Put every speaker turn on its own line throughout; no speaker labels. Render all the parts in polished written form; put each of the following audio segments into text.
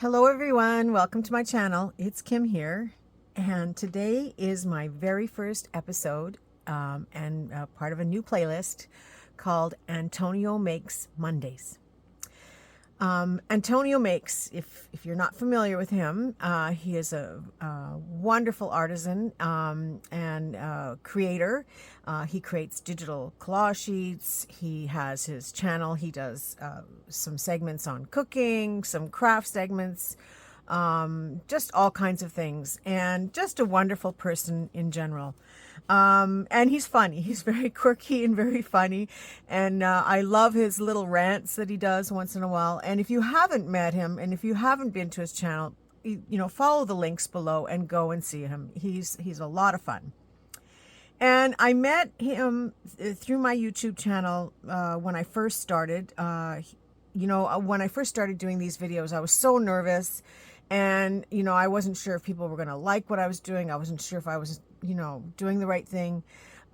Hello everyone, welcome to my channel. It's Kim here, and today is my very first episode and part of a new playlist called Antonio Makes Mondays. Antonio Makes, if you're not familiar with him, he is a wonderful artisan and creator. He creates digital collage sheets. He has his channel. He does some segments on cooking, some craft segments, just all kinds of things, and just a wonderful person in general. And he's funny. He's very quirky and very funny. And I love his little rants that he does once in a while. And if you haven't met him and if you haven't been to his channel, follow the links below and go and see him. He's a lot of fun. And I met him through my YouTube channel when I first started. When I first started doing these videos, I was so nervous. And, I wasn't sure if people were going to like what I was doing. I wasn't sure if I was, doing the right thing.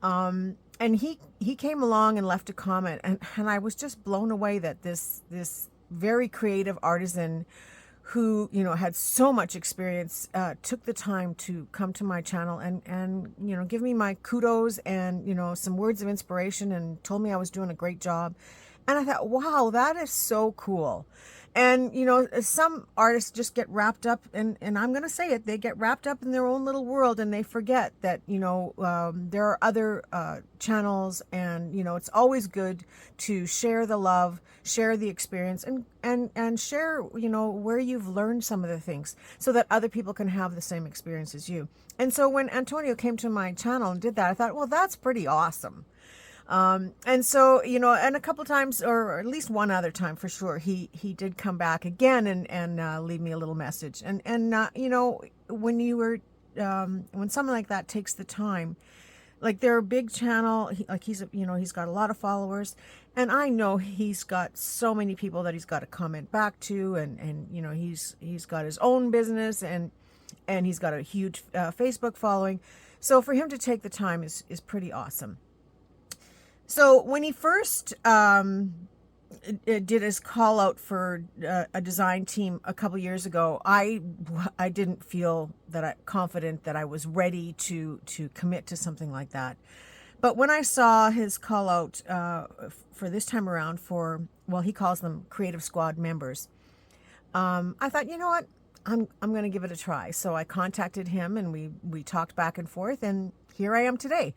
And he came along and left a comment. And I was just blown away that this very creative artisan who, had so much experience, took the time to come to my channel and give me my kudos and, some words of inspiration and told me I was doing a great job. And I thought, wow, that is so cool. And, some artists just get wrapped up, and I'm going to say it, they get wrapped up in their own little world and they forget that, there are other channels and, it's always good to share the love, share the experience and share, where you've learned some of the things so that other people can have the same experience as you. And so when Antonio came to my channel and did that, I thought, well, that's pretty awesome. And so, and a couple times, or at least one other time for sure, he did come back again and leave me a little message. And when when someone like that takes the time, like they're a big channel, he's got a lot of followers, and I know he's got so many people that he's got to comment back to, and he's got his own business and he's got a huge Facebook following. So for him to take the time is pretty awesome. So when he first did his call out for a design team a couple years ago, I didn't feel confident that I was ready to commit to something like that. But when I saw his call out for this time around for, well, he calls them Creative Squad members, I thought, you know what, I'm going to give it a try. So I contacted him and we talked back and forth, and here I am today.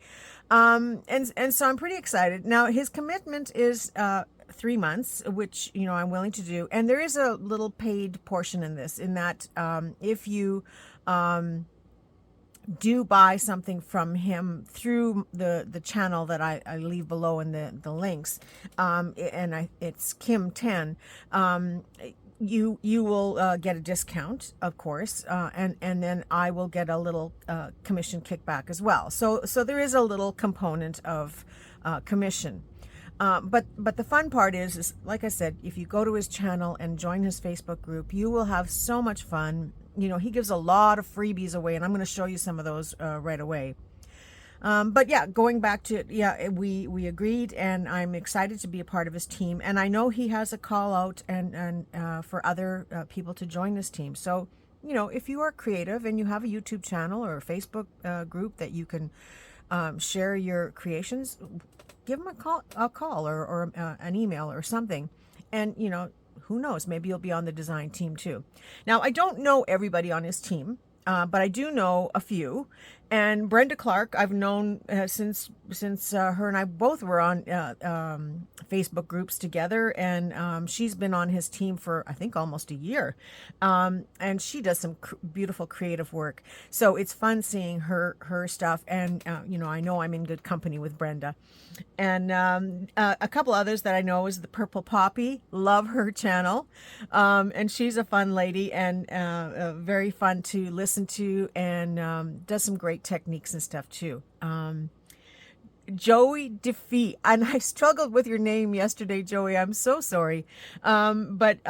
And so I'm pretty excited. Now, his commitment is 3 months, which, I'm willing to do. And there is a little paid portion in this, in that if you do buy something from him through the channel that I leave below in the links, it's Kim10, you will get a discount, of course, and then I will get a little commission kickback as well. So there is a little component of commission. But the fun part is, like I said, if you go to his channel and join his Facebook group, you will have so much fun. He gives a lot of freebies away, and I'm going to show you some of those right away. But yeah, going back to, we agreed, and I'm excited to be a part of his team. And I know he has a call out and for other people to join this team. So, if you are creative and you have a YouTube channel or a Facebook group that you can share your creations, give him a call or an email or something. And, who knows, maybe you'll be on the design team too. Now, I don't know everybody on his team. But I do know a few, and Brenda Clark I've known since her and I both were on Facebook groups together, and she's been on his team for I think almost a year, and she does some beautiful creative work. So it's fun seeing her stuff, and I know I'm in good company with Brenda, and a couple others that I know is the Purple Poppy. Love her channel, and she's a fun lady and very fun to listen to, and does some great techniques and stuff too. Joey Defeat, and I struggled with your name yesterday, Joey. I'm so sorry. But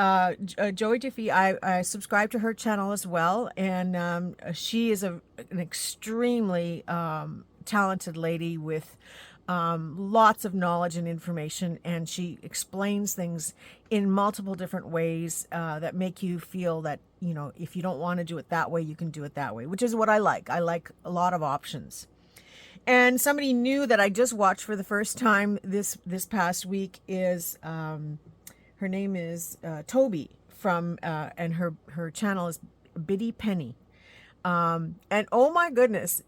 Joey Defeat, I subscribe to her channel as well, and she is an extremely talented lady with lots of knowledge and information, and she explains things in multiple different ways that make you feel that, you know, if you don't want to do it that way, you can do it that way, which is what I like. I like a lot of options. And somebody new that I just watched for the first time this past week is her name is Toby from and her channel is Biddy Penny. And oh my goodness,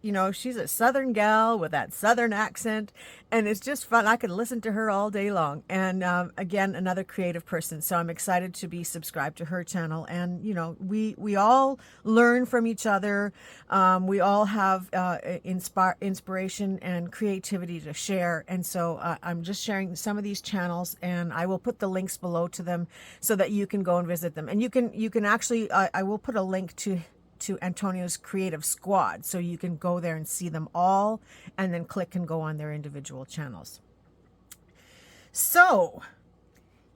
you know, she's a Southern gal with that Southern accent, and it's just fun. I could listen to her all day long. And again, another creative person. So I'm excited to be subscribed to her channel. And, you know, we all learn from each other. We all have inspiration and creativity to share. And so I'm just sharing some of these channels, and I will put the links below to them so that you can go and visit them. And you can actually, I will put a link to Antonio's Creative Squad, so you can go there and see them all and then click and go on their individual channels. So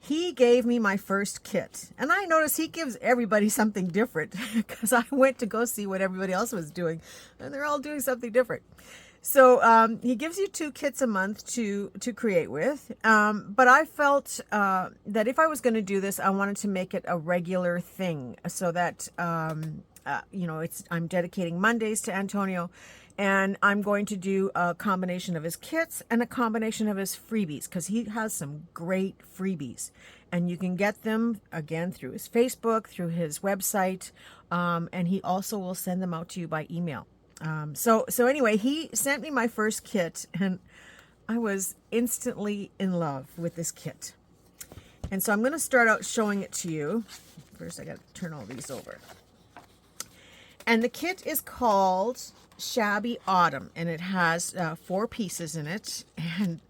he gave me my first kit, and I noticed he gives everybody something different because I went to go see what everybody else was doing, and they're all doing something different. So he gives you 2 kits a month to create with, but I felt that if I was going to do this, I wanted to make it a regular thing so that you know, I'm dedicating Mondays to Antonio, and I'm going to do a combination of his kits and a combination of his freebies, because he has some great freebies, and you can get them again through his Facebook, through his website, and he also will send them out to you by email. So anyway, he sent me my first kit, and I was instantly in love with this kit. And so I'm going to start out showing it to you. First, I got to turn all these over. And the kit is called Shabby Autumn, and it has 4 pieces in it. And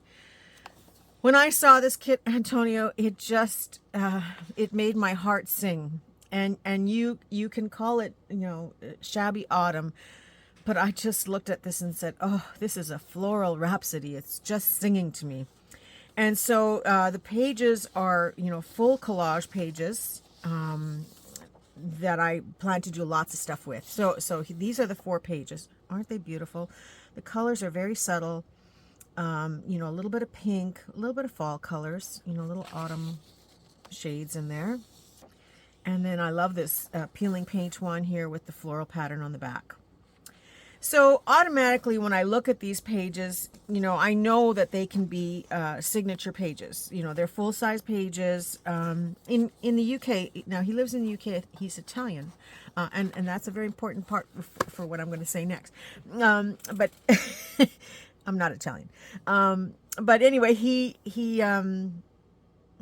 when I saw this kit, Antonio, it just it made my heart sing. And you can call it, you know, Shabby Autumn, but I just looked at this and said, oh, this is a floral rhapsody. It's just singing to me. And so the pages are, you know, full collage pages. That I plan to do lots of stuff with. So these are the 4 pages. Aren't they beautiful? The colors are very subtle. You know, a little bit of pink, a little bit of fall colors, you know, little autumn shades in there. And then I love this peeling paint one here with the floral pattern on the back. So automatically when I look at these pages, you know, I know that they can be signature pages. You know, they're full-size pages. In the UK, now he lives in the UK, he's Italian, and that's a very important part for what I'm going to say next. But I'm not Italian. But anyway, he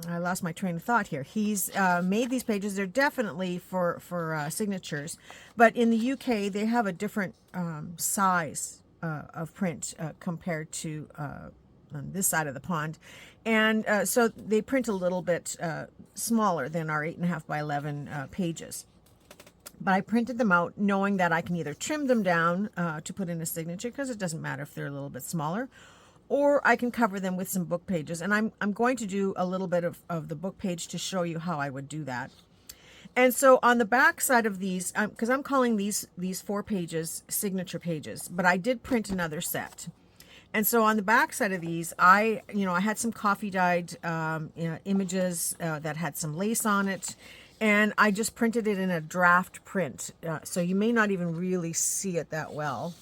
I lost my train of thought here. He's made these pages. They're definitely for signatures, but in the UK they have a different size of print compared to on this side of the pond, and so they print a little bit smaller than our 8.5 by 11 pages. But I printed them out knowing that I can either trim them down to put in a signature, because it doesn't matter if they're a little bit smaller, or I can cover them with some book pages. And I'm going to do a little bit of the book page to show you how I would do that. And so on the back side of these, because I'm calling these 4 pages signature pages, but I did print another set. And so on the back side of these, I had some coffee dyed images that had some lace on it. And I just printed it in a draft print. So you may not even really see it that well.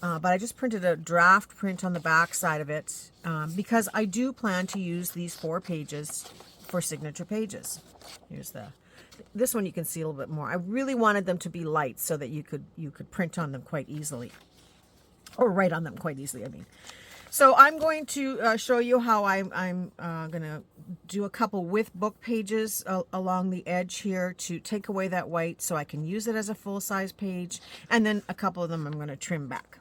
But I just printed a draft print on the back side of it because I do plan to use these 4 pages for signature pages. Here's this one you can see a little bit more. I really wanted them to be light so that you could print on them quite easily, or write on them quite easily, I mean. So I'm going to show you how I'm going to do a couple with book pages along the edge here to take away that white so I can use it as a full-size page, and then a couple of them I'm going to trim back.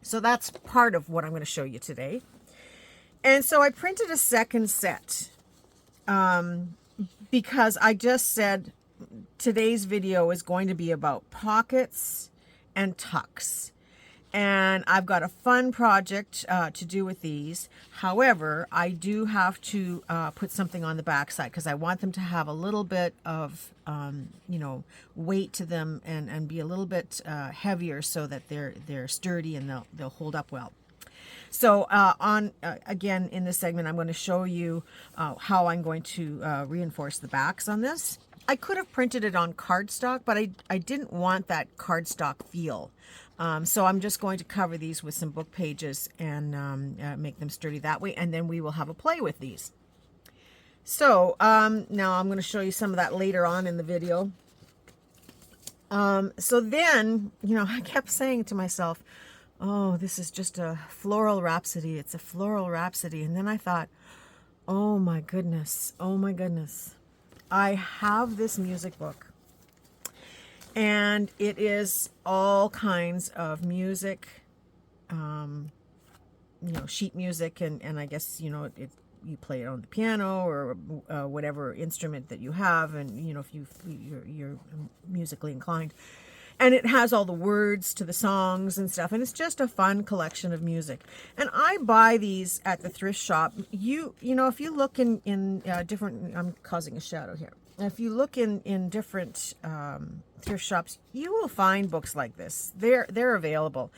So that's part of what I'm going to show you today. And so I printed a second set because I just said today's video is going to be about pockets and tucks. And I've got a fun project to do with these. However, I do have to put something on the back side because I want them to have a little bit of, weight to them and be a little bit heavier so that they're sturdy and they'll hold up well. So again, in this segment, I'm going to show you how I'm going to reinforce the backs on this. I could have printed it on cardstock, but I didn't want that cardstock feel. So I'm just going to cover these with some book pages and make them sturdy that way, and then we will have a play with these. So now I'm going to show you some of that later on in the video. So then, you know, I kept saying to myself, oh, this is just a floral rhapsody. It's a floral rhapsody. And then I thought, oh my goodness, oh my goodness. I have this music book, and it is all kinds of music, you know, sheet music, and I guess, you know, you play it on the piano or whatever instrument that you have, and, you know, if you're musically inclined. And it has all the words to the songs and stuff, and it's just a fun collection of music. And I buy these at the thrift shop. You know, if you look in different, I'm causing a shadow here. If you look in different thrift shops, you will find books like this. They're available.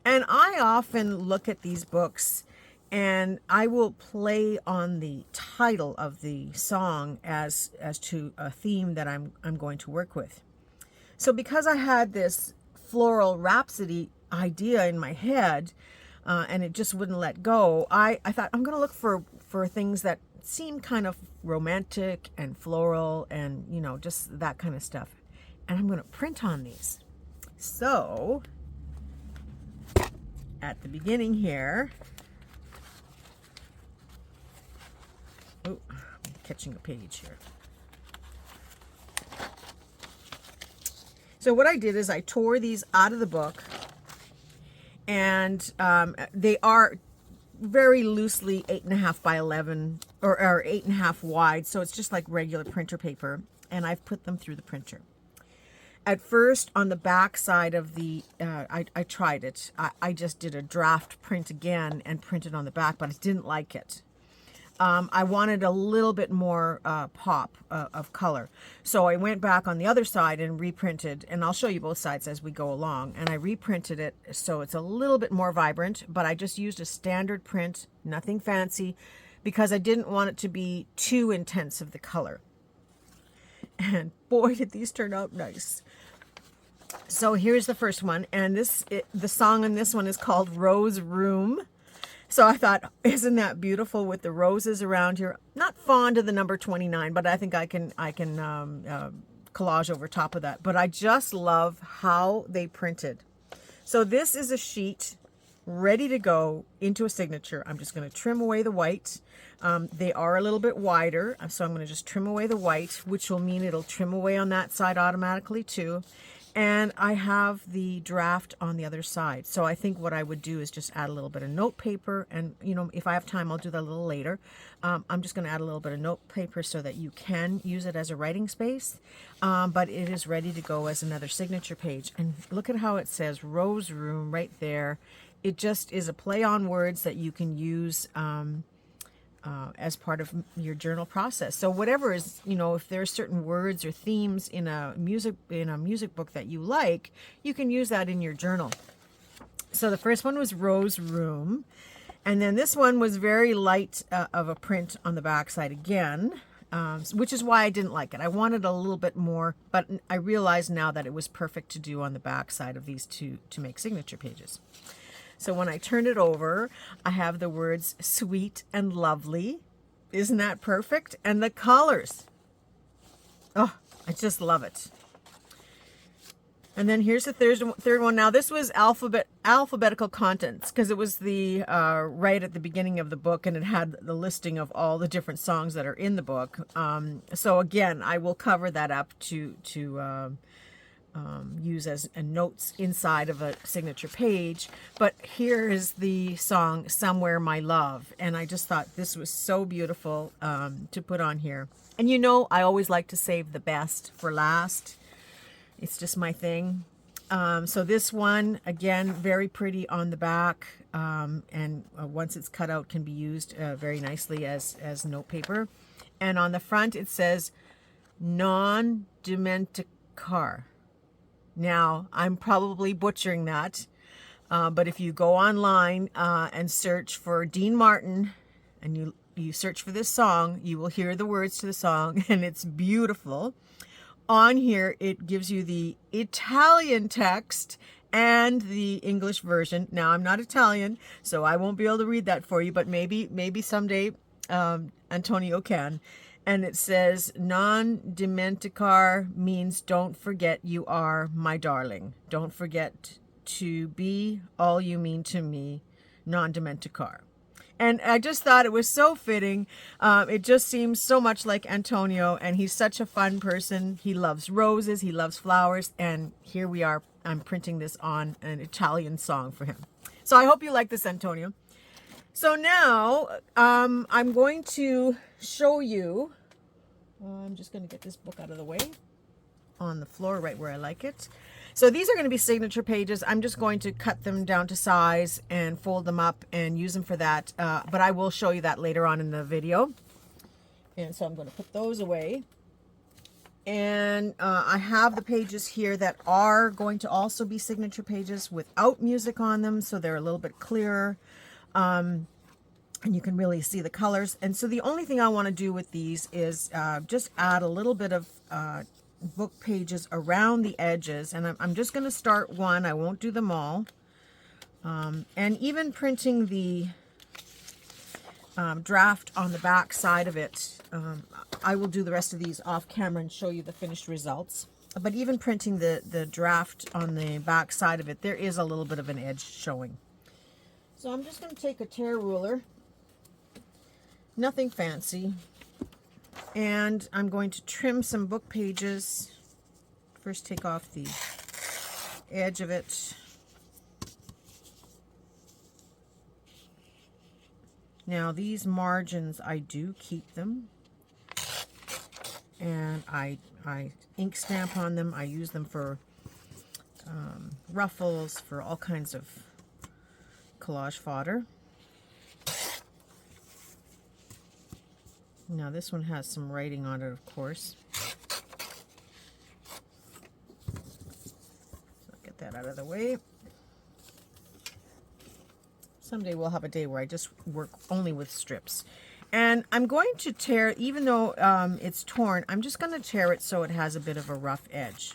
And I often look at these books, and I will play on the title of the song as to a theme that I'm going to work with. So because I had this floral rhapsody idea in my head, and it just wouldn't let go, I thought I'm going to look for things that seem kind of romantic and floral and, you know, just that kind of stuff. And I'm going to print on these. So at the beginning here, oh, I'm catching a page here. So what I did is I tore these out of the book, and they are very loosely 8.5 by 11 or 8.5 wide. So it's just like regular printer paper, and I've put them through the printer. At first, on the back side of the, I tried it. I just did a draft print again and printed on the back, but I didn't like it. I wanted a little bit more pop of color. So I went back on the other side and reprinted, and I'll show you both sides as we go along. And I reprinted it so it's a little bit more vibrant, but I just used a standard print, nothing fancy, because I didn't want it to be too intense of the color. And boy, did these turn out nice. So here's the first one, and the song on this one is called Rose Room. So I thought, isn't that beautiful with the roses around here? Not fond of the number 29, but I think I can collage over top of that. But I just love how they printed. So this is a sheet ready to go into a signature. I'm just going to trim away the white. They are a little bit wider, so I'm going to just trim away the white, which will mean it'll trim away on that side automatically too. And I have the draft on the other side. So I think what I would do is just add a little bit of note paper. And, you know, if I have time, I'll do that a little later. I'm just going to add a little bit of note paper so that you can use it as a writing space. But it is ready to go as another signature page. And look at how it says Rose Room right there. It just is a play on words that you can use as part of your journal process. So whatever is, you know, if there are certain words or themes in a music book that you like, you can use that in your journal. So the first one was Rose Room, and then this one was very light of a print on the back side again, which is why I didn't like it. I wanted a little bit more, but I realized now that it was perfect to do on the back side of these two to make signature pages. So when I turn it over, I have the words sweet and lovely. Isn't that perfect? And the colors. Oh, I just love it. And then here's the third one. Now this was alphabetical contents, because it was the right at the beginning of the book, and it had the listing of all the different songs that are in the book. So again, I will cover that up to use as notes inside of a signature page. But here is the song Somewhere My Love, and I just thought this was so beautiful to put on here. And you know, I always like to save the best for last. It's just my thing. So this one, again, very pretty on the back, and once it's cut out can be used very nicely as note paper. And on the front it says non-dementicar. Now, I'm probably butchering that, But if you go online and search for Dean Martin, and you search for this song, you will hear the words to the song, and it's beautiful. On here, it gives you the Italian text and the English version. Now, I'm not Italian, so I won't be able to read that for you, but maybe someday Antonio can. And it says, non dimenticar means don't forget you are my darling. Don't forget to be all you mean to me, non dimenticar. And I just thought it was so fitting. It just seems so much like Antonio, and he's such a fun person. He loves roses, he loves flowers, and here we are. I'm printing this on an Italian song for him. So I hope you like this, Antonio. So now I'm going to show you. I'm just going to get this book out of the way on the floor right where I like it. So these are going to be signature pages. I'm just going to cut them down to size and fold them up and use them for that. But I will show you that later on in the video. And so I'm going to put those away. And I have the pages here that are going to also be signature pages without music on them. So they're a little bit clearer. And you can really see the colors. And so the only thing I want to do with these is just add a little bit of book pages around the edges, and I'm just going to start one. I won't do them all. And even printing the draft on the back side of it, I will do the rest of these off camera and show you the finished results. But even printing the draft on the back side of it, there is a little bit of an edge showing. So I'm just going to take a tear ruler, nothing fancy. And I'm going to trim some book pages. First take off the edge of it. Now these margins, I do keep them. And I ink stamp on them. I use them for ruffles, for all kinds of collage fodder. Now this one has some writing on it, of course. So I'll get that out of the way. Someday we'll have a day where I just work only with strips. And I'm going to tear, even though it's torn, I'm just going to tear it so it has a bit of a rough edge.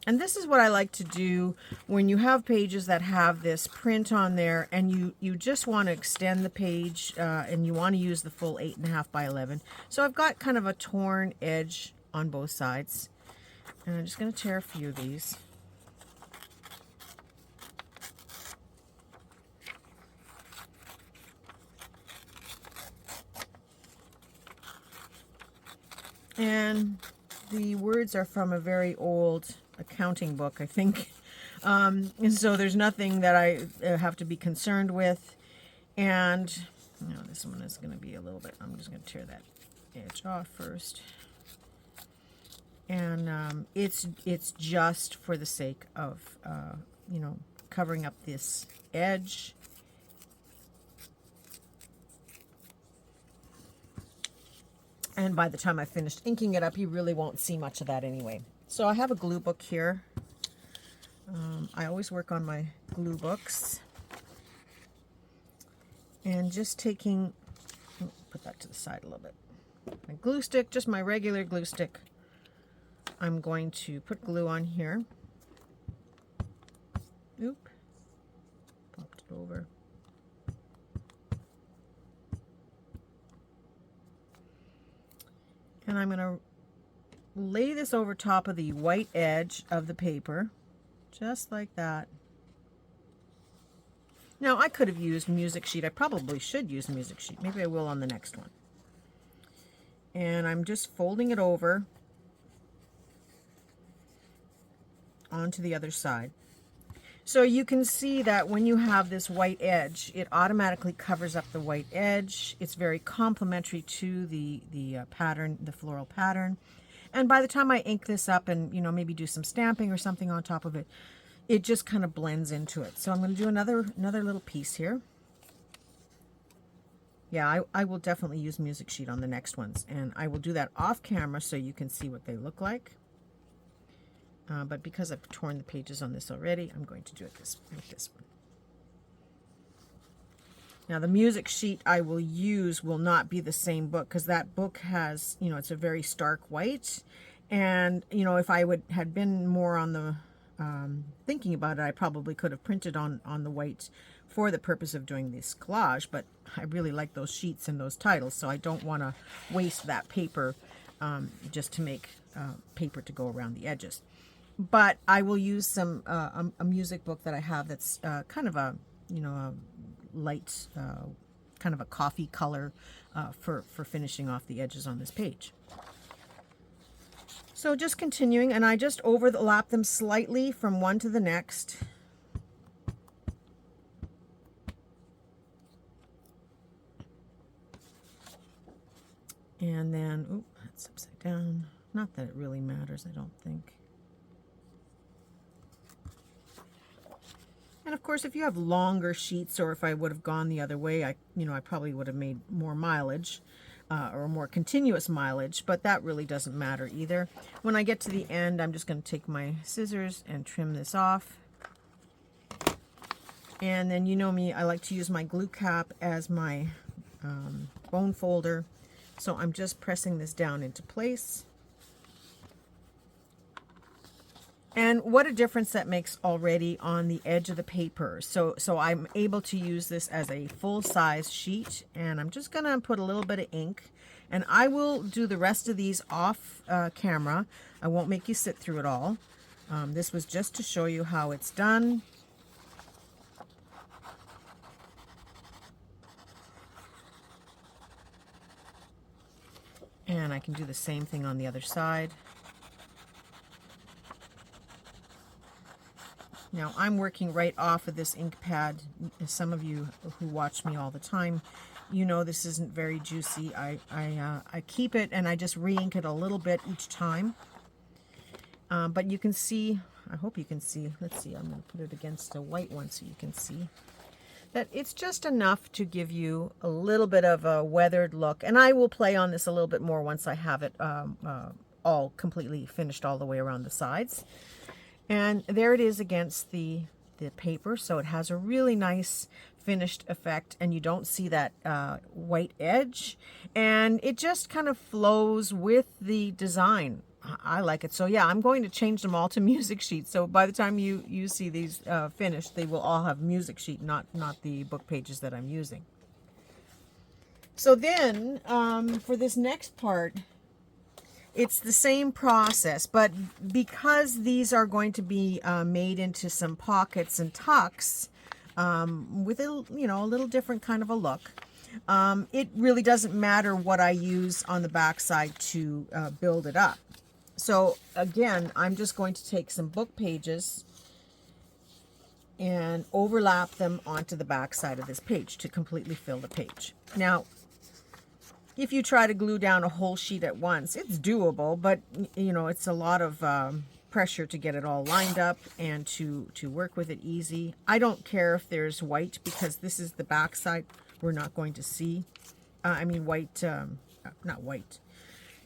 And this is what I like to do when you have pages that have this print on there and you just want to extend the page and you want to use the full 8.5 by 11. So I've got kind of a torn edge on both sides. And I'm just going to tear a few of these. And the words are from a very old accounting book, I think. And so there's nothing that I have to be concerned with. And you know, this one is going to be a little bit, I'm just going to tear that edge off first. And it's just for the sake of, you know, covering up this edge. And by the time I finished inking it up, you really won't see much of that anyway. So I have a glue book here. I always work on my glue books. And just taking, put that to the side a little bit. My glue stick, just my regular glue stick. I'm going to put glue on here. Oop, popped it over. And I'm going to lay this over top of the white edge of the paper, just like that. Now, I could have used music sheet. I probably should use music sheet. Maybe I will on the next one. And I'm just folding it over onto the other side. So you can see that when you have this white edge, it automatically covers up the white edge. It's very complementary to the pattern, the floral pattern. And by the time I ink this up and, you know, maybe do some stamping or something on top of it, it just kind of blends into it. So I'm going to do another little piece here. Yeah, I will definitely use music sheet on the next ones. And I will do that off camera so you can see what they look like. but because I've torn the pages on this already, I'm going to do it with this one. Now the music sheet I will use will not be the same book, because that book has, you know, it's a very stark white. And, you know, if I had been more on the thinking about it, I probably could have printed on the white for the purpose of doing this collage, but I really like those sheets and those titles, so I don't want to waste that paper just to make paper to go around the edges. But I will use some a music book that I have that's kind of a, you know, a light kind of a coffee color for finishing off the edges on this page. So just continuing, and I just overlap them slightly from one to the next. And then, oop, that's upside down. Not that it really matters, I don't think. And of course, if you have longer sheets, or if I would have gone the other way, I probably would have made more mileage. Or more continuous mileage, but that really doesn't matter either. When I get to the end, I'm just going to take my scissors and trim this off. And then, you know me, I like to use my glue cap as my bone folder. So I'm just pressing this down into place. And what a difference that makes already on the edge of the paper. So I'm able to use this as a full-size sheet, and I'm just gonna put a little bit of ink, and I will do the rest of these off camera. I won't make you sit through it all. This was just to show you how it's done. And I can do the same thing on the other side. Now I'm working right off of this ink pad. Some of you who watch me all the time, you know this isn't very juicy. I keep it and I just re-ink it a little bit each time. But you can see, I hope you can see, let's see, I'm going to put it against a white one so you can see that it's just enough to give you a little bit of a weathered look. And I will play on this a little bit more once I have it all completely finished all the way around the sides. And there it is against the paper, so it has a really nice finished effect, and you don't see that white edge, and it just kind of flows with the design. I like it. So yeah, I'm going to change them all to music sheets, so by the time you see these finished, they will all have music sheet, not the book pages that I'm using. So then for this next part, it's the same process, but because these are going to be made into some pockets and tucks with a little different kind of a look, it really doesn't matter what I use on the back side to build it up. So again, I'm just going to take some book pages and overlap them onto the back side of this page to completely fill the page. Now, if you try to glue down a whole sheet at once, it's doable, but you know, it's a lot of pressure to get it all lined up and to work with it easy. I don't care if there's white, because this is the back side. We're not going to see, white, not white,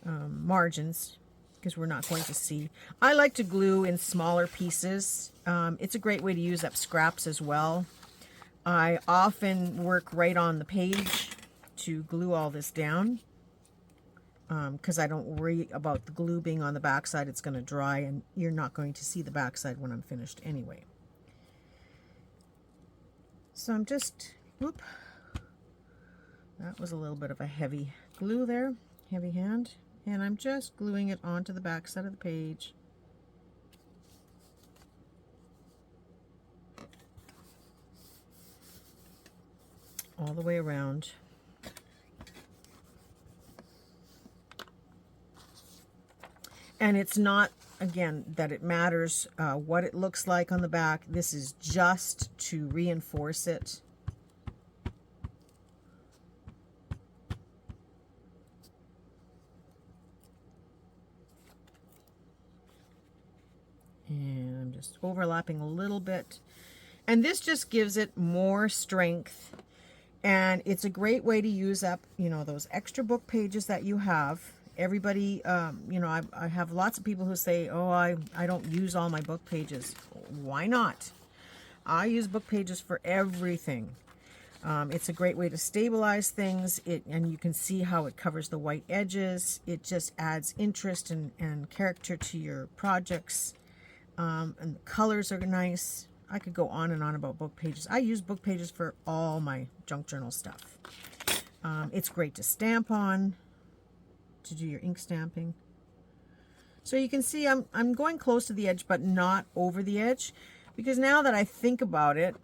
margins, because we're not going to see. I like to glue in smaller pieces. It's a great way to use up scraps as well. I often work right on the page to glue all this down, because I don't worry about the glue being on the back side. It's going to dry and you're not going to see the back side when I'm finished anyway. So I'm just, whoop, that was a little bit of a heavy glue there, heavy hand, and I'm just gluing it onto the back side of the page. All the way around. And it's not, again, that it matters what it looks like on the back. This is just to reinforce it. And I'm just overlapping a little bit. And this just gives it more strength. And it's a great way to use up, those extra book pages that you have. everybody, you know, I have lots of people who say, oh, I don't use all my book pages. Why not? I use book pages for everything. It's a great way to stabilize things, and you can see how it covers the white edges. It just adds interest and character to your projects, and the colors are nice. I could go on and on about book pages. I use book pages for all my junk journal stuff. It's great to stamp on, to do your ink stamping. So you can see I'm going close to the edge, but not over the edge, because now that I think about it,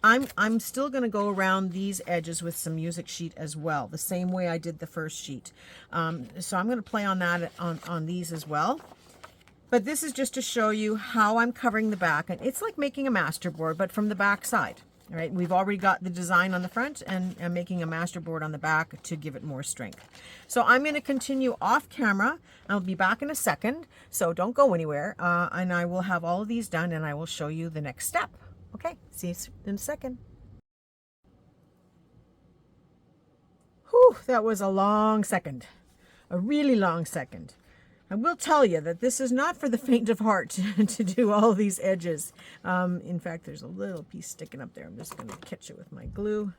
I'm still going to go around these edges with some music sheet as well, the same way I did the first sheet. So I'm going to play on that on these as well. But this is just to show you how I'm covering the back. And it's like making a masterboard, but from the back side. All right, we've already got the design on the front, and I'm making a masterboard on the back to give it more strength. So I'm going to continue off camera. I'll be back in a second, so don't go anywhere. And I will have all of these done, and I will show you the next step. Okay, see you in a second. Whew, that was a long second, a really long second. I will tell you that this is not for the faint of heart to do all these edges. In fact, there's a little piece sticking up there. I'm just going to catch it with my glue.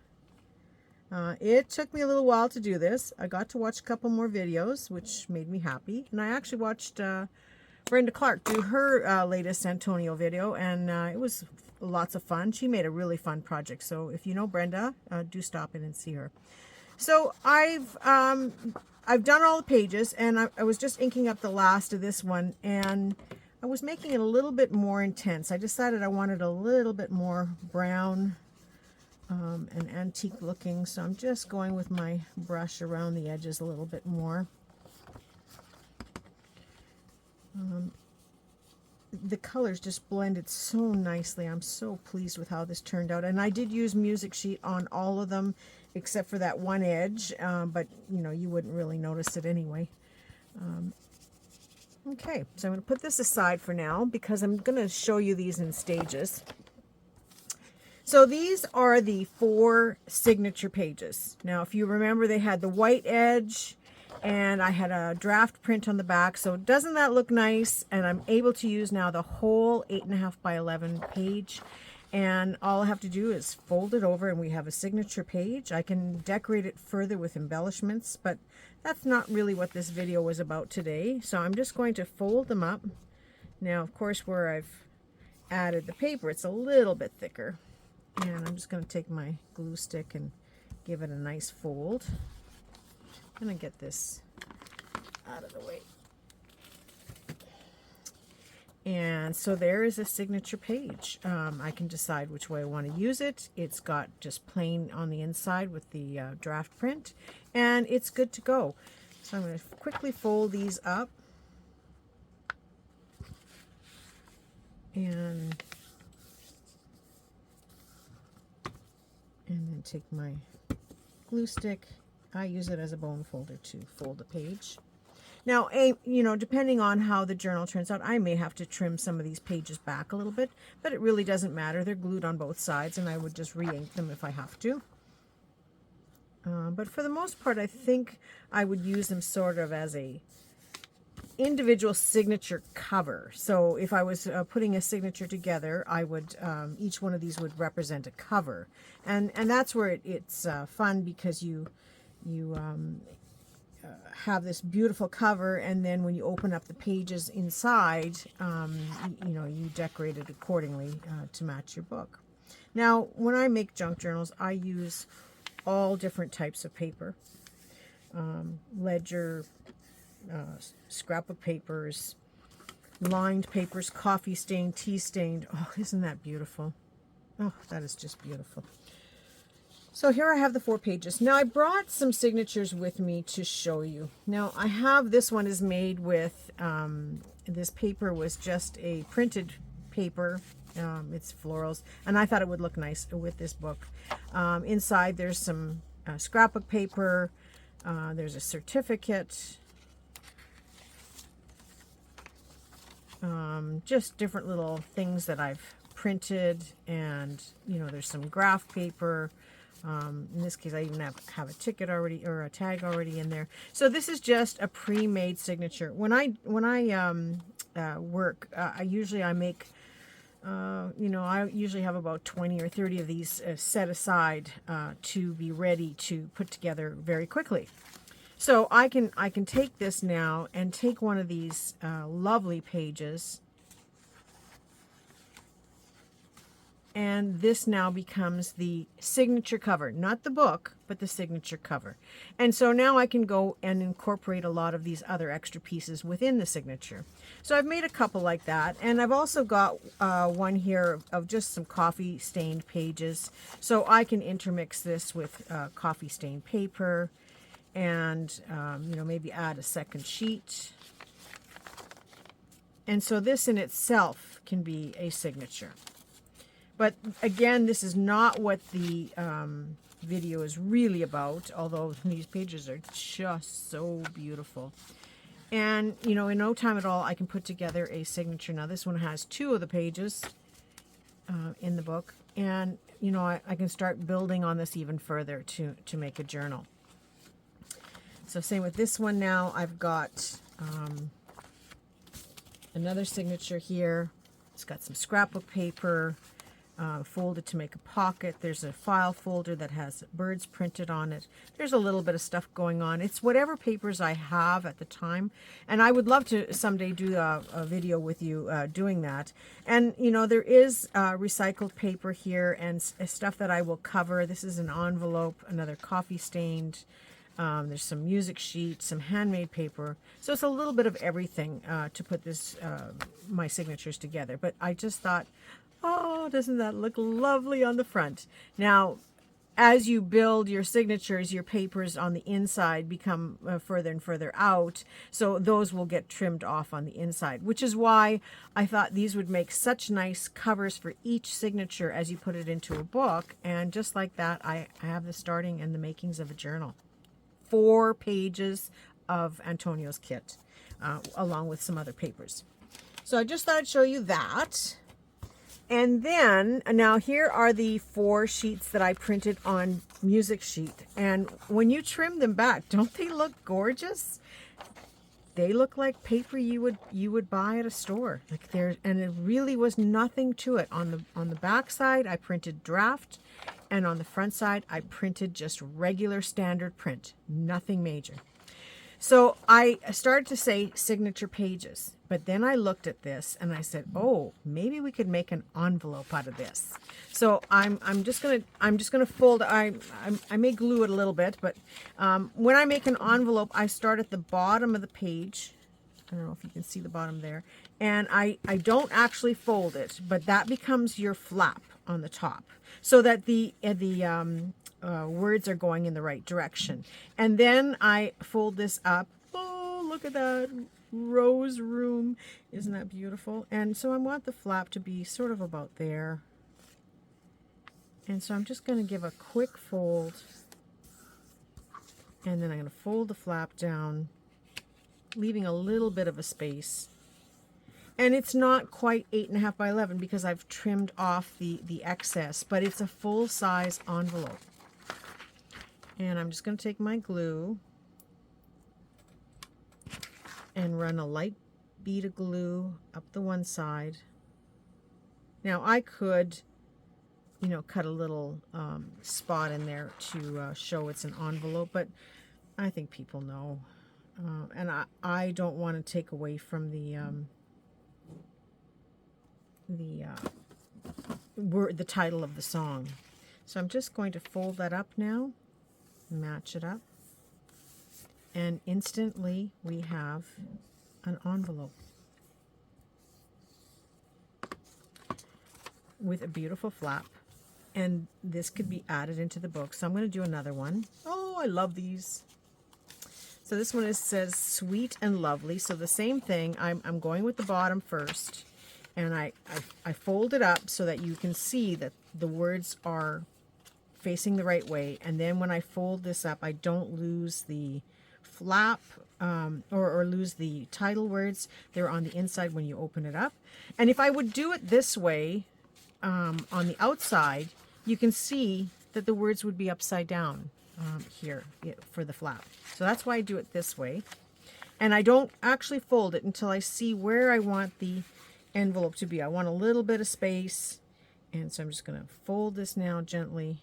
It took me a little while to do this. I got to watch a couple more videos, which made me happy. And I actually watched Brenda Clark do her latest Antonio video, and it was lots of fun. She made a really fun project. So if you know Brenda, do stop in and see her. So I've done all the pages, and I was just inking up the last of this one, and I was making it a little bit more intense. I decided I wanted a little bit more brown and antique looking, so I'm just going with my brush around the edges a little bit more. The colors just blended so nicely. I'm so pleased with how this turned out, and I did use music sheet on all of them except for that one edge, but you know, you wouldn't really notice it anyway. Okay, so I'm going to put this aside for now because I'm going to show you these in stages. So these are the 4 signature pages. Now if you remember, they had the white edge, and I had a draft print on the back. So doesn't that look nice? And I'm able to use now the whole 8.5 by 11 page. And all I have to do is fold it over, and we have a signature page. I can decorate it further with embellishments, but that's not really what this video was about today. So I'm just going to fold them up. Now, of course, where I've added the paper, it's a little bit thicker. And I'm just going to take my glue stick and give it a nice fold. I'm going to get this out of the way. And so there is a signature page. I can decide which way I want to use it. It's got just plain on the inside with the draft print, and it's good to go. So I'm going to quickly fold these up. And then take my glue stick. I use it as a bone folder to fold a page. Now, you know, depending on how the journal turns out, I may have to trim some of these pages back a little bit, but it really doesn't matter. They're glued on both sides, and I would just re-ink them if I have to. But for the most part, I think I would use them sort of as a individual signature cover. So if I was putting a signature together, I would each one of these would represent a cover, and that's where it's fun, because you have this beautiful cover, and then when you open up the pages inside, you know, you decorate it accordingly to match your book. Now, when I make junk journals, I use all different types of paper. Ledger, scrapbook papers, lined papers, coffee stained, tea stained. Oh, isn't that beautiful? Oh, that is just beautiful. So here I have the 4 pages. Now I brought some signatures with me to show you. Now I have, this one is made with, this paper was just a printed paper. It's florals, and I thought it would look nice with this book. Inside there's some scrapbook paper. There's a certificate. Just different little things that I've printed, and you know, there's some graph paper. In this case, I even have a ticket already, or a tag already in there. So this is just a pre-made signature. When I work, I usually make, I usually have about 20 or 30 of these set aside to be ready to put together very quickly. So I can take this now and take one of these lovely pages, and this now becomes the signature cover, not the book, but the signature cover. And so now I can go and incorporate a lot of these other extra pieces within the signature. So I've made a couple like that, and I've also got one here of just some coffee stained pages. So I can intermix this with coffee stained paper, and maybe add a second sheet. And so this in itself can be a signature. But again, this is not what the video is really about, although these pages are just so beautiful. And, in no time at all, I can put together a signature. Now, this one has 2 of the pages in the book. And, I can start building on this even further to make a journal. So same with this one now. I've got another signature here. It's got some scrapbook paper. Folded to make a pocket. There's a file folder that has birds printed on it. There's a little bit of stuff going on. It's whatever papers I have at the time, and I would love to someday do a video with you doing that. And there is recycled paper here and stuff that I will cover. This is an envelope, another coffee stained. There's some music sheets, some handmade paper. So it's a little bit of everything to put this my signatures together. But I just thought, oh, doesn't that look lovely on the front? Now, as you build your signatures, your papers on the inside become further and further out. So those will get trimmed off on the inside, which is why I thought these would make such nice covers for each signature as you put it into a book. And just like that, I have the starting and the makings of a journal. 4 pages of Antonio's kit, along with some other papers. So I just thought I'd show you that. And then, now here are the 4 sheets that I printed on music sheet. And when you trim them back, don't they look gorgeous? They look like paper you would buy at a store. And it really was nothing to it. On the back side, I printed draft, and on the front side, I printed just regular standard print, nothing major. So I started to say signature pages, but then I looked at this and I said, oh, maybe we could make an envelope out of this. So I'm just gonna fold. I may glue it a little bit, but when I make an envelope, I start at the bottom of the page. I don't know if you can see the bottom there, and I don't actually fold it, but that becomes your flap on the top, so that the words are going in the right direction. And then I fold this up. Oh, look at that rose room. Isn't that beautiful? And so I want the flap to be sort of about there. And so I'm just going to give a quick fold. And then I'm going to fold the flap down, leaving a little bit of a space. And it's not quite 8.5 by 11 because I've trimmed off the excess, but it's a full-size envelope. And I'm just going to take my glue and run a light bead of glue up the one side. Now I could, cut a little spot in there to show it's an envelope, but I think people know. And I don't want to take away from the title of the song. So I'm just going to fold that up now, match it up, and instantly we have an envelope with a beautiful flap. And this could be added into the book. So I'm going to do another one. Oh, I love these. So this one says sweet and lovely. So the same thing, I'm going with the bottom first. And I fold it up so that you can see that the words are facing the right way. And then when I fold this up, I don't lose the flap or lose the title words. They're on the inside when you open it up. And if I would do it this way on the outside, you can see that the words would be upside down here for the flap. So that's why I do it this way. And I don't actually fold it until I see where I want the envelope to be. I want a little bit of space. And so I'm just going to fold this now gently.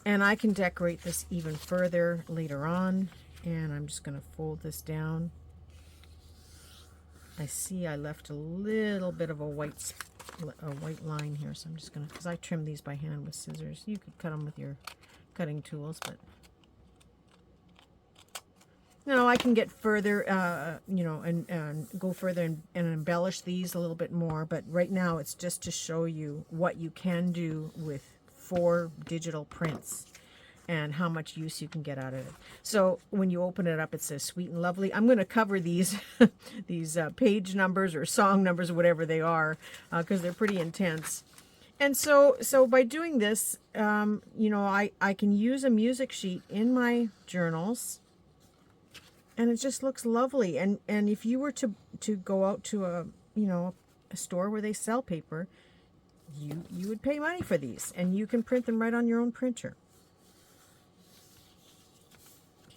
And I can decorate this even further later on. And I'm just going to fold this down. I see I left a little bit of a white line here, so I'm just going to, because I trim these by hand with scissors. You could cut them with your cutting tools, but no, I can get further, you know, and go further and embellish these a little bit more. But right now it's just to show you what you can do with 4 digital prints and how much use you can get out of it. So when you open it up, it says Sweet and Lovely. I'm going to cover these these page numbers or song numbers or whatever they are, because they're pretty intense. And so by doing this, you know, I can use a music sheet in my journals, and it just looks lovely. And if you were to go out to a, you know, a store where they sell paper, you would pay money for these, and you can print them right on your own printer.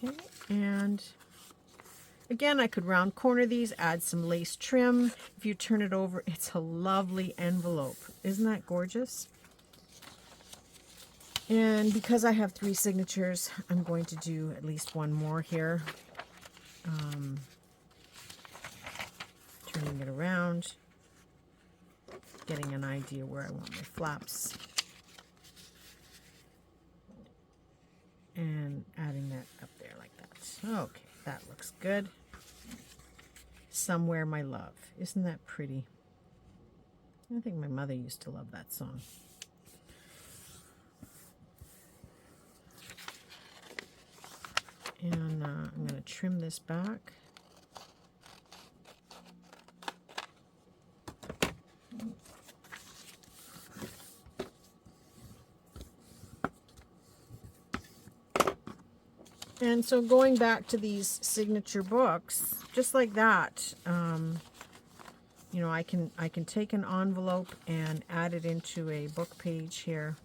Okay, and again, I could round corner these, add some lace trim. If you turn it over, it's a lovely envelope. Isn't that gorgeous? And because I have 3 signatures, I'm going to do at least one more here. Turning it around, getting an idea where I want my flaps. And adding that up there like that. Okay, that looks good. Somewhere My Love. Isn't that pretty? I think my mother used to love that song. And I'm going to trim this back. And so going back to these signature books, just like that, you know, I can take an envelope and add it into a book page here.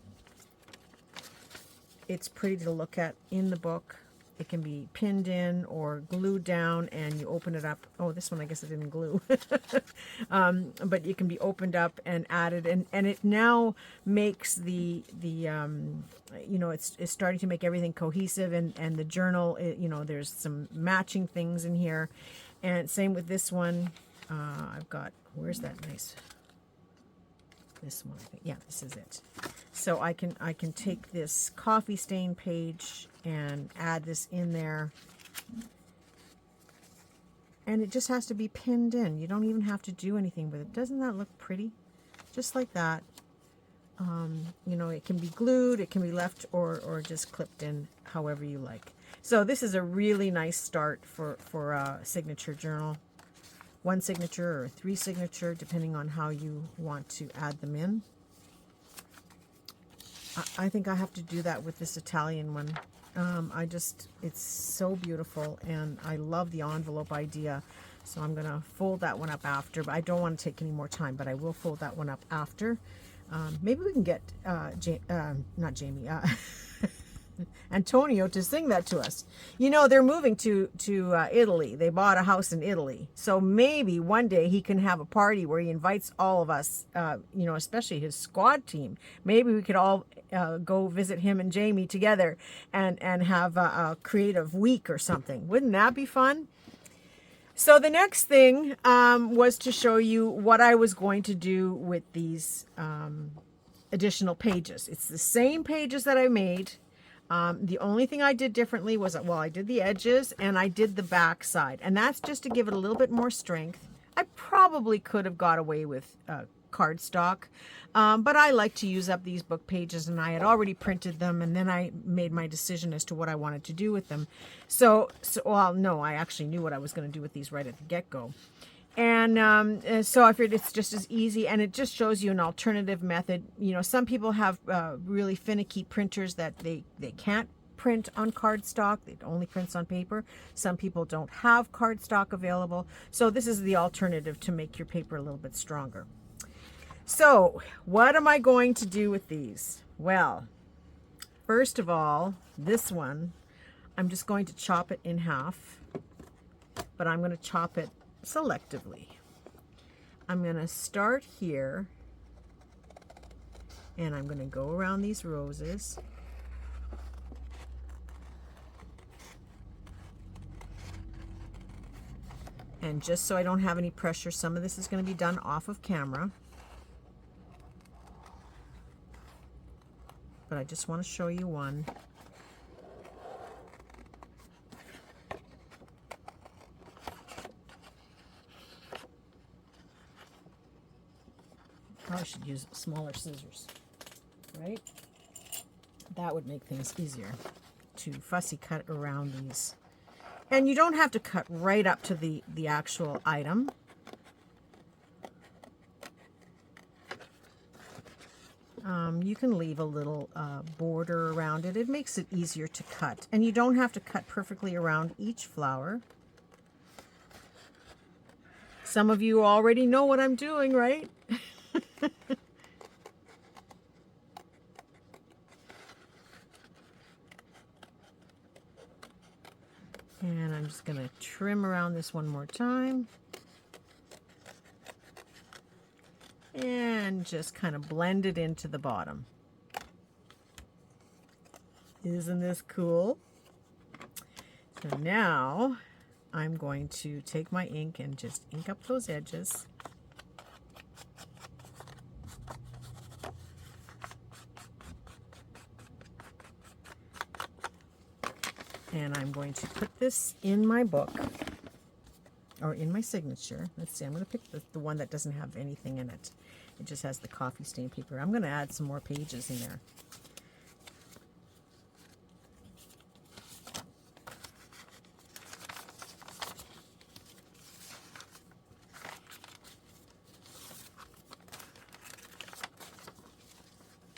It's pretty to look at in the book. It can be pinned in or glued down, and you open it up. Oh, this one I guess I didn't glue. But it can be opened up and added, and it now makes the you know, it's starting to make everything cohesive, and the journal, you know, there's some matching things in here. And same with this one. I've got, where's that nice, this one, I think. Yeah, this is it. So I can take this coffee stain page and add this in there. And it just has to be pinned in. You don't even have to do anything with it. Doesn't that look pretty? Just like that. You know, it can be glued, it can be left or just clipped in however you like. So this is a really nice start for a signature journal. 1 signature or 3 signature, depending on how you want to add them in. I think I have to do that with this Italian one. It's so beautiful, and I love the envelope idea. So I'm going to fold that one up after, but I don't want to take any more time, but I will fold that one up after. Maybe we can get not Jamie, Antonio to sing that to us. You know, they're moving to Italy. They bought a house in Italy. So maybe one day he can have a party where he invites all of us, you know, especially his squad team. Maybe we could all go visit him and Jamie together and have a creative week or something. Wouldn't that be fun? So the next thing was to show you what I was going to do with these additional pages. It's the same pages that I made. The only thing I did differently was, well, I did the edges and I did the back side. And that's just to give it a little bit more strength. I probably could have got away with cardstock, but I like to use up these book pages, and I had already printed them, and then I made my decision as to what I wanted to do with them. So well, no, I actually knew what I was going to do with these right at the get-go. And so I figured it's just as easy, and it just shows you an alternative method. You know, some people have really finicky printers that they can't print on cardstock. It only prints on paper. Some people don't have cardstock available. So this is the alternative to make your paper a little bit stronger. So what am I going to do with these? Well, first of all, this one, I'm just going to chop it in half, but I'm going to chop it selectively. I'm going to start here, and I'm going to go around these roses. And just so I don't have any pressure, some of this is going to be done off of camera. But I just want to show you one. Probably should use smaller scissors, right? That would make things easier to fussy cut around these. And you don't have to cut right up to the actual item. You can leave a little border around it. It makes it easier to cut. And you don't have to cut perfectly around each flower. Some of you already know what I'm doing, right? And I'm just going to trim around this one more time. And just kind of blend it into the bottom. Isn't this cool? So now I'm going to take my ink and just ink up those edges. And I'm going to put this in my book, or in my signature. Let's see, I'm going to pick the one that doesn't have anything in it. It just has the coffee stain paper. I'm going to add some more pages in there.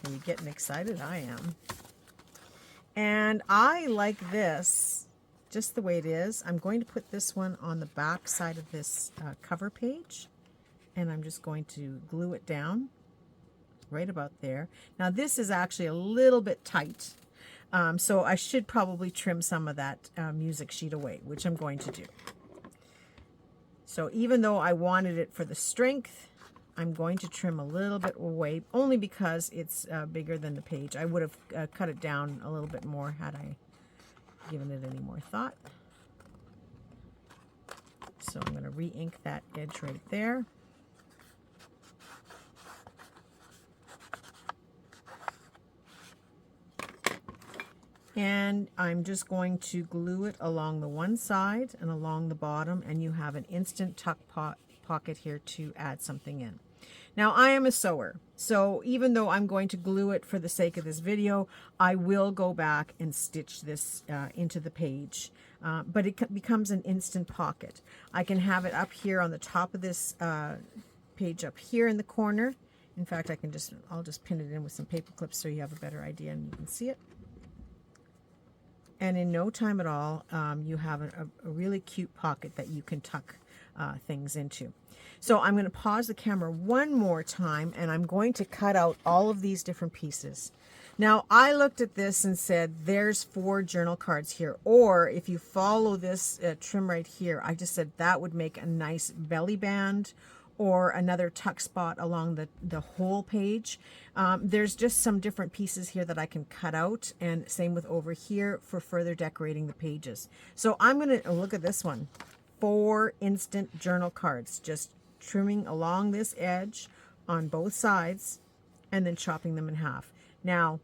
Are you getting excited? I am. And I like this just the way it is. I'm going to put this one on the back side of this cover page, and I'm just going to glue it down right about there. Now this is actually a little bit tight, so I should probably trim some of that music sheet away, which I'm going to do. So even though I wanted it for the strength, I'm going to trim a little bit away, only because it's bigger than the page. I would have cut it down a little bit more had I given it any more thought. So I'm going to re-ink that edge right there. And I'm just going to glue it along the one side and along the bottom, and you have an instant tuck pocket here to add something in. Now I am a sewer, so even though I'm going to glue it for the sake of this video, I will go back and stitch this into the page, but it becomes an instant pocket. I can have it up here on the top of this page up here in the corner. In fact, I'll just pin it in with some paper clips so you have a better idea and you can see it. And in no time at all, you have a really cute pocket that you can tuck things into. So I'm going to pause the camera one more time, and I'm going to cut out all of these different pieces. Now, I looked at this and said, there's 4 journal cards here. Or if you follow this trim right here, I just said that would make a nice belly band or another tuck spot along the whole page. There's just some different pieces here that I can cut out, and same with over here for further decorating the pages. So I'm going to look at this one. 4 instant journal cards, just trimming along this edge on both sides and then chopping them in half. Now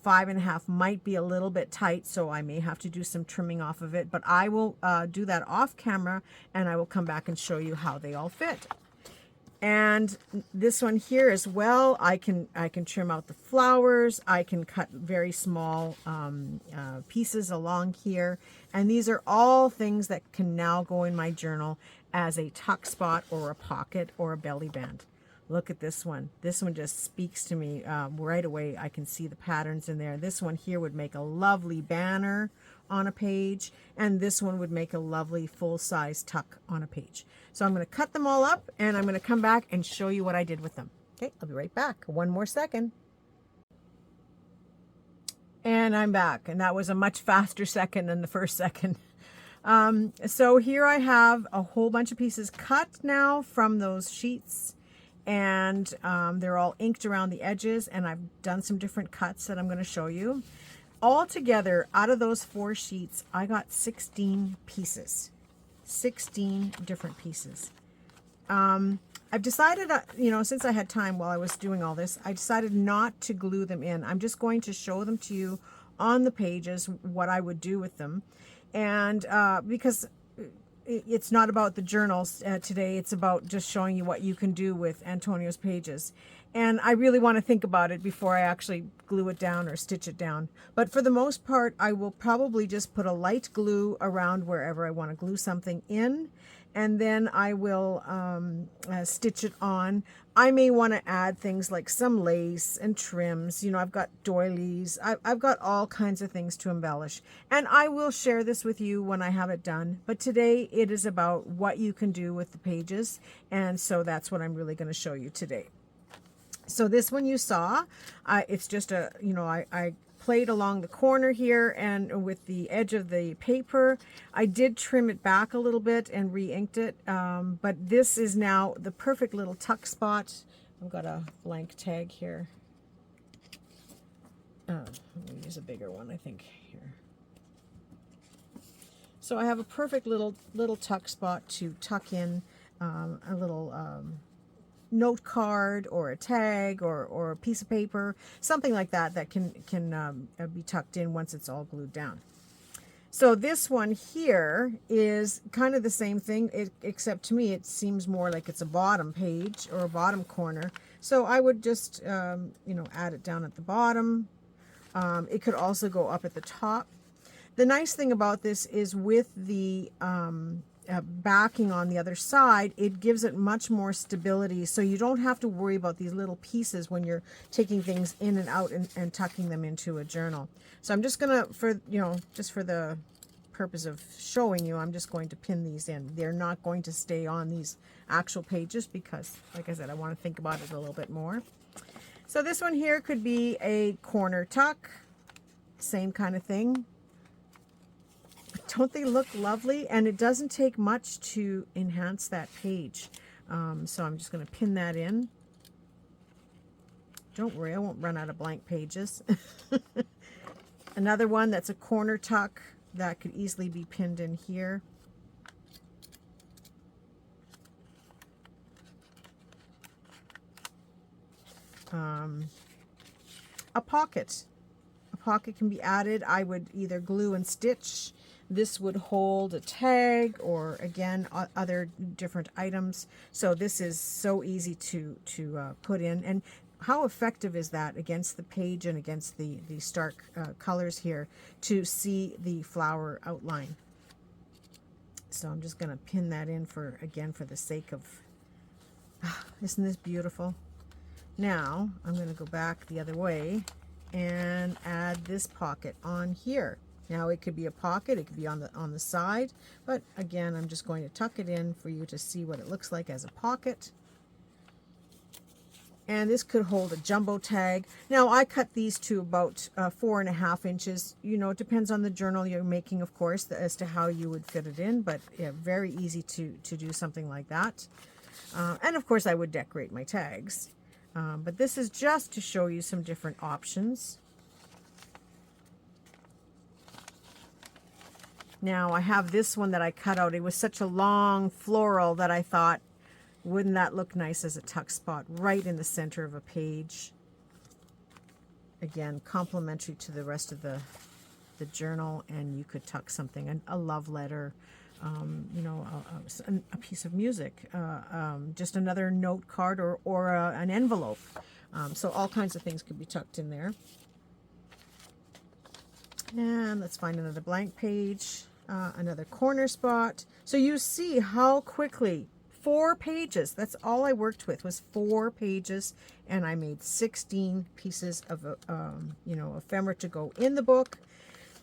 5.5 might be a little bit tight, so I may have to do some trimming off of it, but I will do that off camera, and I will come back and show you how they all fit. And this one here as well, I can trim out the flowers. I can cut very small pieces along here, and these are all things that can now go in my journal as a tuck spot or a pocket or a belly band. Look at this one. This one just speaks to me right away. I can see the patterns in there. This one here would make a lovely banner on a page, and this one would make a lovely full-size tuck on a page. So I'm going to cut them all up, and I'm going to come back and show you what I did with them. Okay, I'll be right back. One more second. And I'm back. And that was a much faster second than the first second. So here I have a whole bunch of pieces cut now from those sheets. And they're all inked around the edges. And I've done some different cuts that I'm going to show you. Altogether, out of those 4 sheets, I got 16 pieces. 16 different pieces. I've decided, since I had time while I was doing all this, I decided not to glue them in. I'm just going to show them to you on the pages, what I would do with them. And because it's not about the journals today, it's about just showing you what you can do with Antonio's pages. And I really want to think about it before I actually glue it down or stitch it down. But for the most part, I will probably just put a light glue around wherever I want to glue something in. And then I will stitch it on. I may want to add things like some lace and trims. I've got doilies. I've got all kinds of things to embellish. And I will share this with you when I have it done. But today it is about what you can do with the pages. And so that's what I'm really going to show you today. So this one you saw, it's just I played along the corner here and with the edge of the paper. I did trim it back a little bit and re-inked it, but this is now the perfect little tuck spot. I've got a blank tag here. I'm going to use a bigger one, I think, here. So I have a perfect little tuck spot to tuck in a little note card or a tag or a piece of paper, something like that that can be tucked in once it's all glued down. So this one here is kind of the same thing, except to me it seems more like it's a bottom page or a bottom corner. So I would just add it down at the bottom. It could also go up at the top. The nice thing about this is with the backing on the other side, it gives it much more stability, so you don't have to worry about these little pieces when you're taking things in and out and tucking them into a journal. So I'm just gonna, just for the purpose of showing you, I'm just going to pin these in. They're not going to stay on these actual pages because, like I said, I want to think about it a little bit more. So this one here could be a corner tuck, same kind of thing. Don't they look lovely? And it doesn't take much to enhance that page. So I'm just going to pin that in. Don't worry, I won't run out of blank pages. Another one that's a corner tuck that could easily be pinned in here. A pocket. A pocket can be added. I would either glue and stitch. This would hold a tag or, again, other different items. So this is so easy to put in. And how effective is that against the page and against the stark colors here to see the flower outline? So I'm just going to pin that in for the sake of, isn't this beautiful? Now I'm going to go back the other way and add this pocket on here. Now it could be a pocket, it could be on the side, but again, I'm just going to tuck it in for you to see what it looks like as a pocket. And this could hold a jumbo tag. Now I cut these to about 4.5 inches. It depends on the journal you're making, of course, as to how you would fit it in, but yeah, very easy to do something like that. And of course I would decorate my tags. But this is just to show you some different options. Now I have this one that I cut out. It was such a long floral that I thought, wouldn't that look nice as a tuck spot right in the center of a page? Again, complementary to the rest of the journal, and you could tuck something, a love letter, a piece of music, just another note card or an envelope. So all kinds of things could be tucked in there. And let's find another blank page, another corner spot. So you see how quickly, 4 pages, that's all I worked with was 4 pages, and I made 16 pieces of, ephemera to go in the book.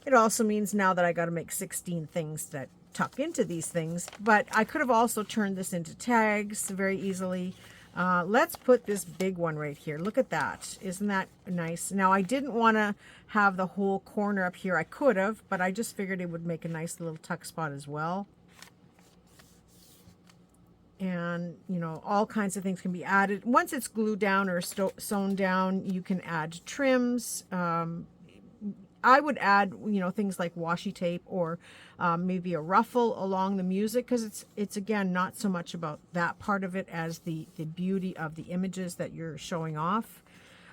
It also means now that I got to make 16 things that tuck into these things, but I could have also turned this into tags very easily. Let's put this big one right here. Look at that. Isn't that nice? Now, I didn't want to have the whole corner up here. I could have, but I just figured it would make a nice little tuck spot as well. And, you know, all kinds of things can be added. Once it's glued down or sewn down, you can add trims. I would add, you know, things like washi tape or maybe a ruffle along the music, because it's again not so much about that part of it as the beauty of the images that you're showing off.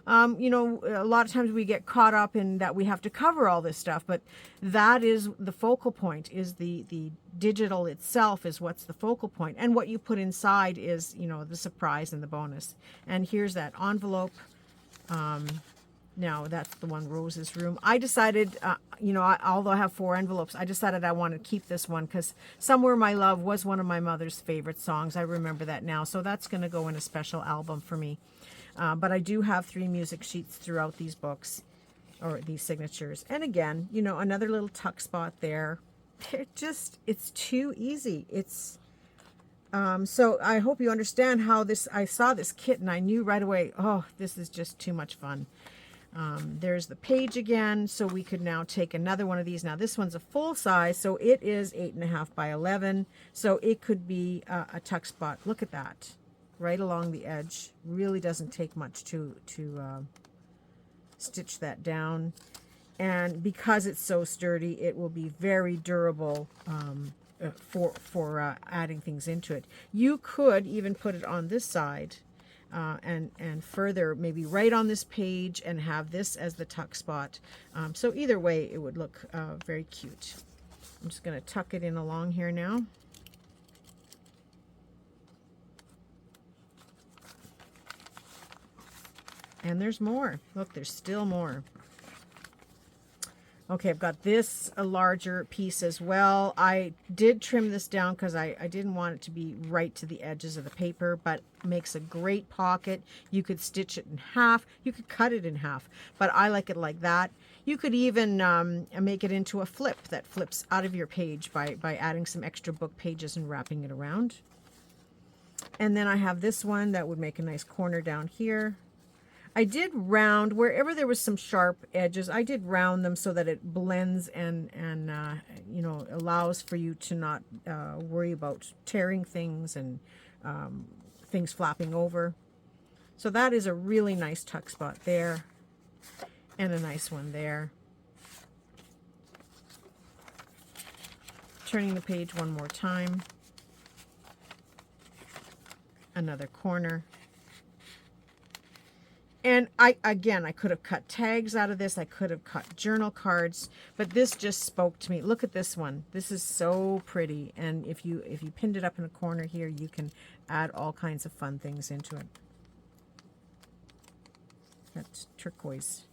You know, a lot of times we get caught up in that we have to cover all this stuff, but that is the focal point, is the digital itself is what's the focal point, and what you put inside is, you know, the surprise and the bonus. And here's that envelope. Now that's the one, Rose's Room. I decided, you know, although I have 4 envelopes, I decided I wanted to keep this one because Somewhere My Love was one of my mother's favorite songs. I remember that now. So that's going to go in a special album for me. But I do have 3 music sheets throughout these books, or these signatures. And again, you know, another little tuck spot there. It's too easy. It's, so I hope you understand how this, I saw this kit and I knew right away, oh, this is just too much fun. There's the page again, so we could now take another one of these. Now this one's a full size, so it is 8.5 by 11, so it could be a tuck spot. Look at that, right along the edge. Really doesn't take much to stitch that down, and because it's so sturdy, it will be very durable for adding things into it. You could even put it on this side. And further, maybe right on this page, and have this as the tuck spot. So either way, it would look very cute. I'm just going to tuck it in along here now. And there's more. Look, there's still more. Okay, I've got this, a larger piece as well. I did trim this down because I didn't want it to be right to the edges of the paper, but it makes a great pocket. You could stitch it in half. You could cut it in half, but I like it like that. You could even make it into a flip that flips out of your page by adding some extra book pages and wrapping it around. And then I have this one that would make a nice corner down here. I did round, wherever there was some sharp edges, I did round them so that it blends and you know, allows for you to not worry about tearing things and things flapping over. So that is a really nice tuck spot there, and a nice one there. Turning the page one more time. Another corner. And I could have cut tags out of this. I could have cut journal cards, but this just spoke to me. Look at this one. This is so pretty. And if you pinned it up in a corner here, you can add all kinds of fun things into it. That turquoise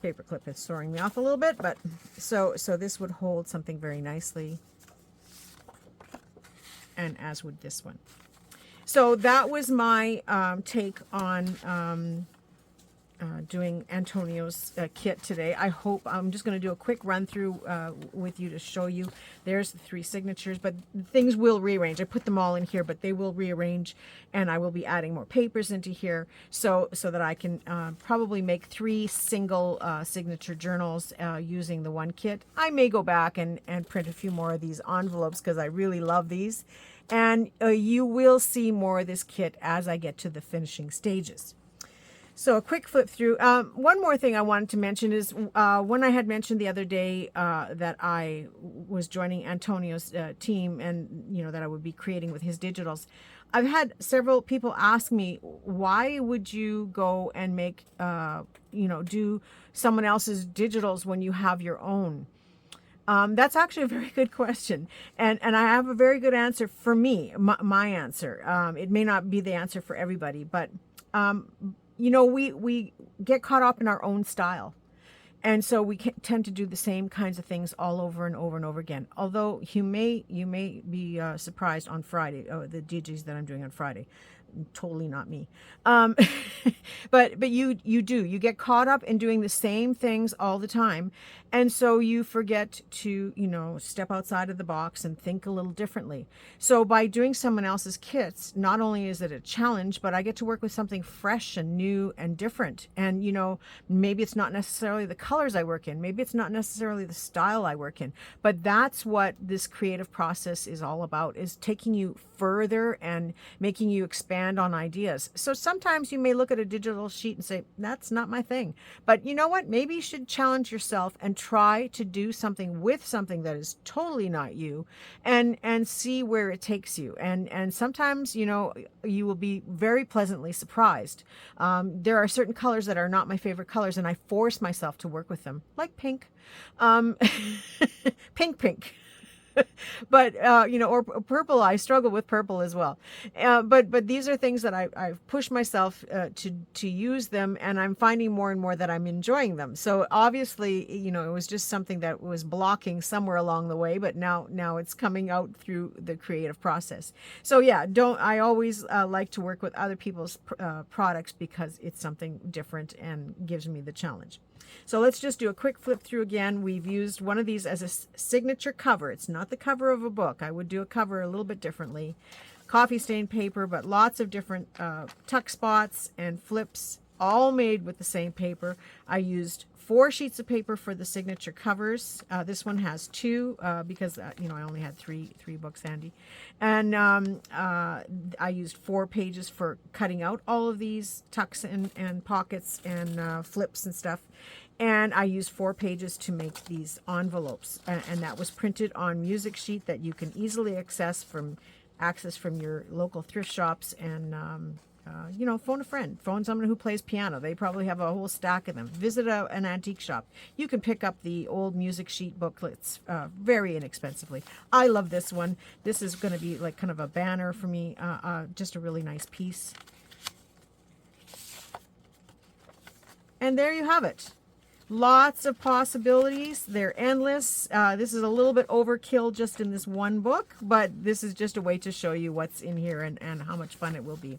paperclip is throwing me off a little bit, but so this would hold something very nicely. And as would this one. So that was my take on doing Antonio's kit today. I hope, I'm just going to do a quick run through with you to show you. There's the 3 signatures, but things will rearrange. I put them all in here, but they will rearrange, and I will be adding more papers into here so that I can probably make 3 single signature journals using the one kit. I may go back and print a few more of these envelopes because I really love these, and you will see more of this kit as I get to the finishing stages. So a quick flip through. One more thing I wanted to mention is when I had mentioned the other day that I was joining Antonio's team, and you know that I would be creating with his digitals. I've had several people ask me, why would you go and make you know, do someone else's digitals when you have your own? That's actually a very good question, and I have a very good answer for me. My answer. It may not be the answer for everybody, but you know, we get caught up in our own style. And so we tend to do the same kinds of things all over and over and over again. Although you may be surprised on Friday, the Digis that I'm doing on Friday. Totally not me. But you get caught up in doing the same things all the time. And so you forget to, step outside of the box and think a little differently. So by doing someone else's kits, not only is it a challenge, but I get to work with something fresh and new and different. And, maybe it's not necessarily the colors I work in. Maybe it's not necessarily the style I work in. But that's what this creative process is all about, is taking you further and making you expand on ideas. So sometimes you may look at a digital sheet and say, that's not my thing. But you know what? Maybe you should challenge yourself and try to do something with something that is totally not you, and see where it takes you. And sometimes, you will be very pleasantly surprised. There are certain colors that are not my favorite colors, and I force myself to work with them, like pink. Pink. But or purple. I struggle with purple as well. But these are things that I've pushed myself to use them, and I'm finding more and more that I'm enjoying them. So obviously, it was just something that was blocking somewhere along the way, but now it's coming out through the creative process. So yeah, I always like to work with other people's products, because it's something different and gives me the challenge. So let's just do a quick flip through again. We've used one of these as a signature cover. It's not the cover of a book. I would do a cover a little bit differently. Coffee stain paper, but lots of different tuck spots and flips, all made with the same paper. I used 4 sheets of paper for the signature covers. This one has 2 because I only had three books handy, and I used 4 pages for cutting out all of these tucks and pockets and flips and stuff. And I used 4 pages to make these envelopes, and that was printed on music sheet that you can easily access from your local thrift shops. And phone a friend, phone someone who plays piano. They probably have a whole stack of them. Visit an antique shop. You can pick up the old music sheet booklets very inexpensively. I love this one. This is going to be like kind of a banner for me. Just a really nice piece. And there you have it. Lots of possibilities. They're endless. This is a little bit overkill just in this one book, but this is just a way to show you what's in here and how much fun it will be.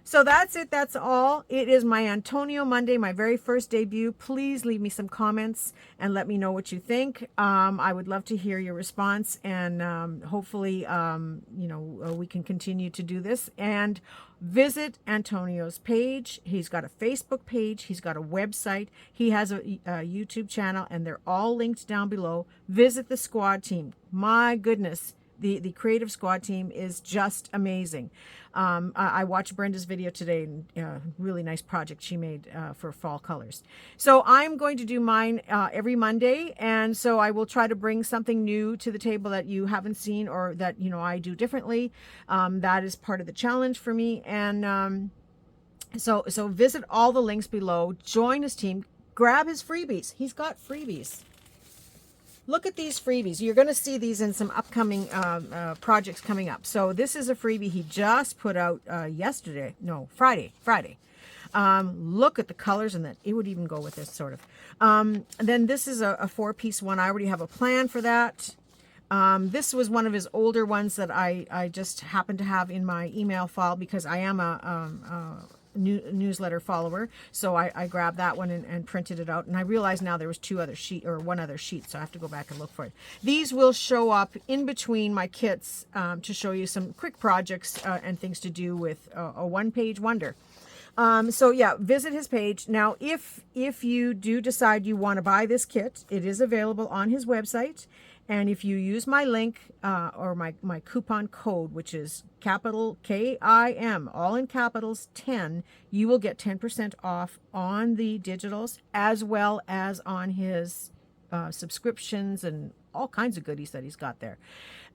So that's it. That's all. It is my Antonio Monday, my very first debut. Please leave me some comments and let me know what you think. I would love to hear your response, and hopefully, we can continue to do this. And visit Antonio's page. He's got a Facebook page. He's got a website. He has a YouTube channel, and they're all linked down below. Visit the squad team. My goodness. The creative squad team is just amazing. I watched Brenda's video today, and really nice project she made for fall colors. So I'm going to do mine every Monday, and so I will try to bring something new to the table that you haven't seen, or that I do differently. That is part of the challenge for me. And so visit all the links below. Join his team. Grab his freebies. He's got freebies. Look at these freebies. You're going to see these in some upcoming projects coming up. So this is a freebie he just put out Friday. Look at the colors, and that it would even go with this sort of. Then this is a 4-piece one. I already have a plan for that. This was one of his older ones that I just happened to have in my email file, because I am a newsletter follower, so I grabbed that one and printed it out, and I realized now there was one other sheet, so I have to go back and look for it. These will show up in between my kits to show you some quick projects and things to do with a one-page wonder. So yeah, visit his page. Now, if you do decide you want to buy this kit, it is available on his website. And if you use my link or my coupon code, which is capital KIM, all in capitals, 10, you will get 10% off on the digitals, as well as on his subscriptions and all kinds of goodies that he's got there.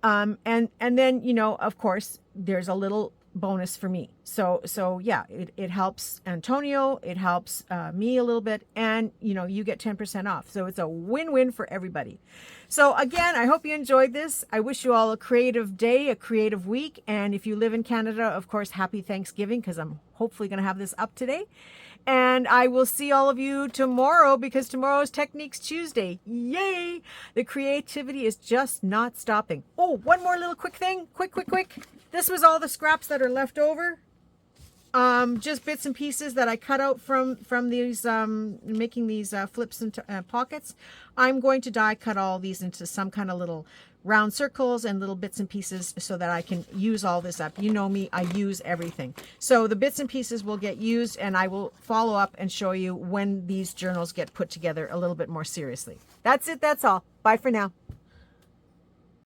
And then, of course, there's a little bonus for me. So yeah, it helps Antonio, it helps me a little bit, and you get 10% off. So it's a win-win for everybody. So again, I hope you enjoyed this. I wish you all a creative day, a creative week, and if you live in Canada, of course, happy Thanksgiving, because I'm hopefully going to have this up today. And I will see all of you tomorrow, because tomorrow is Techniques Tuesday. Yay! The creativity is just not stopping. Oh, one more little quick thing. Quick. This was all the scraps that are left over. just bits and pieces that I cut out from these, making these flips and pockets. I'm going to die cut all these into some kind of little round circles and little bits and pieces so that I can use all this up. You know me, I use everything. So the bits and pieces will get used, and I will follow up and show you when these journals get put together a little bit more seriously. That's it. That's all. Bye for now.